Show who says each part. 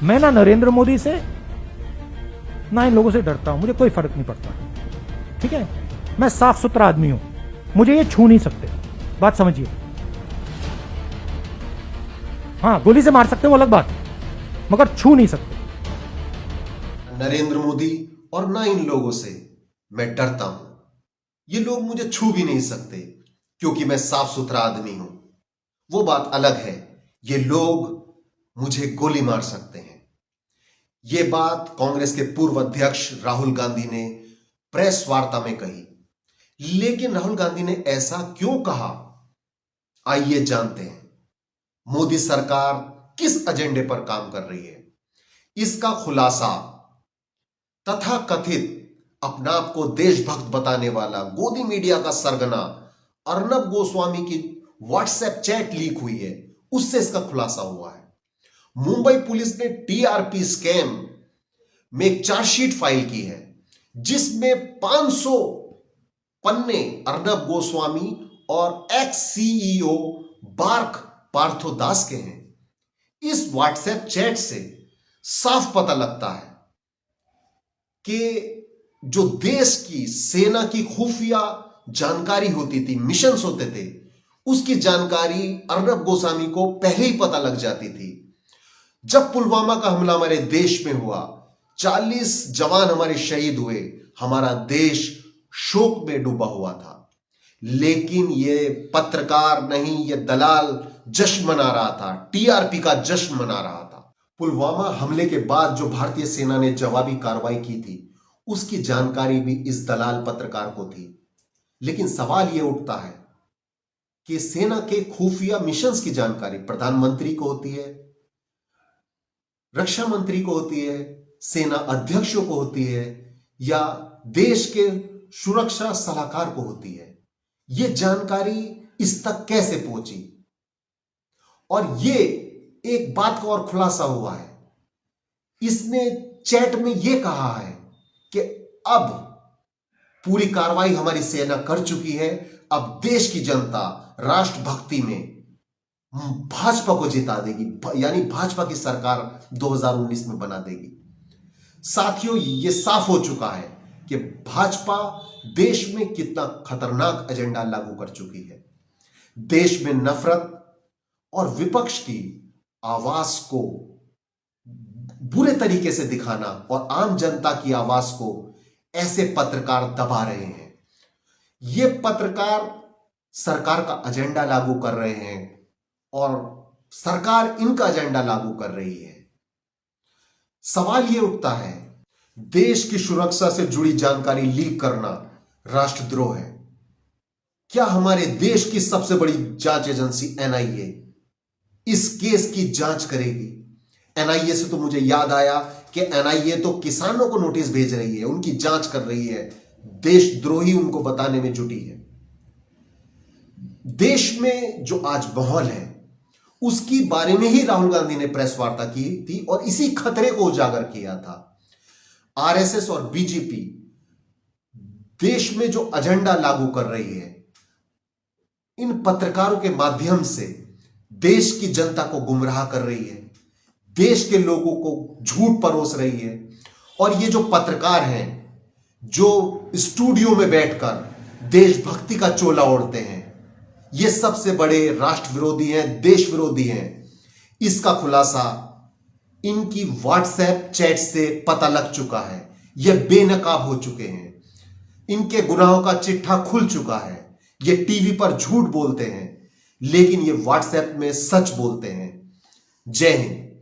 Speaker 1: मैं ना नरेंद्र मोदी से ना इन लोगों से डरता हूं, मुझे कोई फर्क नहीं पड़ता। ठीक है, मैं साफ सुथरा आदमी हूं, मुझे ये छू नहीं सकते, बात समझिए। हाँ, गोली से मार सकते हैं वो अलग बात, मगर छू नहीं सकते।
Speaker 2: नरेंद्र मोदी और ना इन लोगों से मैं डरता हूं, ये लोग मुझे छू भी नहीं सकते क्योंकि मैं साफ सुथरा आदमी हूं। वो बात अलग है, ये लोग मुझे गोली मार सकते हैं। ये बात कांग्रेस के पूर्व अध्यक्ष राहुल गांधी ने प्रेस वार्ता में कही, लेकिन राहुल गांधी ने ऐसा क्यों कहा, आइए जानते हैं। मोदी सरकार किस एजेंडे पर काम कर रही है, इसका खुलासा तथा कथित अपना आप को देशभक्त बताने वाला गोदी मीडिया का सरगना अर्नब गोस्वामी की व्हाट्सएप चैट लीक हुई है, उससे इसका खुलासा हुआ है। मुंबई पुलिस ने टीआरपी स्कैम में एक चार्जशीट फाइल की है जिसमें 500 पन्ने अर्नब गोस्वामी और एक्स सीईओ बार्क पार्थोदास के हैं। इस व्हाट्सएप चैट से साफ पता लगता है कि जो देश की सेना की खुफिया जानकारी होती थी, मिशंस होते थे, उसकी जानकारी अर्नब गोस्वामी को पहले ही पता लग जाती थी। जब पुलवामा का हमला हमारे देश में हुआ, 40 जवान हमारे शहीद हुए, हमारा देश शोक में डूबा हुआ था। लेकिन ये पत्रकार नहीं, ये दलाल जश्न मना रहा था, टीआरपी का जश्न मना रहा था। पुलवामा हमले के बाद जो भारतीय सेना ने जवाबी कार्रवाई की थी, उसकी जानकारी भी इस दलाल पत्रकार को थी। लेकिन सवाल यह उठता है कि सेना के खुफिया मिशंस की जानकारी प्रधानमंत्री को होती है, रक्षा मंत्री को होती है, सेना अध्यक्षों को होती है, या देश के सुरक्षा सलाहकार को होती है। यह जानकारी इस तक कैसे पहुंची? और यह एक बात का और खुलासा हुआ है, इसने चैट में यह कहा है कि अब पूरी कार्रवाई हमारी सेना कर चुकी है, अब देश की जनता राष्ट्रभक्ति में भाजपा को जिता देगी, यानी भाजपा की सरकार 2019 में बना देगी। साथियों, यह साफ हो चुका है कि भाजपा देश में कितना खतरनाक एजेंडा लागू कर चुकी है। देश में नफरत और विपक्ष की आवाज को बुरे तरीके से दिखाना और आम जनता की आवाज को ऐसे पत्रकार दबा रहे हैं। ये पत्रकार सरकार का एजेंडा लागू कर रहे हैं और सरकार इनका एजेंडा लागू कर रही है। सवाल यह उठता है, देश की सुरक्षा से जुड़ी जानकारी लीक करना राष्ट्रद्रोह है। क्या हमारे देश की सबसे बड़ी जांच एजेंसी एनआईए इस केस की जांच करेगी? एनआईए से तो मुझे याद आया कि एनआईए तो किसानों को नोटिस भेज रही है, उनकी जांच कर रही है, देशद्रोही उनको बताने में जुटी है। देश में जो आज माहौल है उसकी बारे में ही राहुल गांधी ने प्रेस वार्ता की थी और इसी खतरे को उजागर किया था। आरएसएस और बीजेपी देश में जो एजेंडा लागू कर रही है, इन पत्रकारों के माध्यम से देश की जनता को गुमराह कर रही है, देश के लोगों को झूठ परोस रही है। और ये जो पत्रकार हैं जो स्टूडियो में बैठकर देशभक्ति का चोला ओढ़ते हैं, ये सबसे बड़े राष्ट्र विरोधी हैं, देश विरोधी हैं। इसका खुलासा इनकी व्हाट्सएप चैट से पता लग चुका है। ये बेनकाब हो चुके हैं, इनके गुनाहों का चिट्ठा खुल चुका है। ये टीवी पर झूठ बोलते हैं लेकिन ये व्हाट्सएप में सच बोलते हैं। जय हिंद।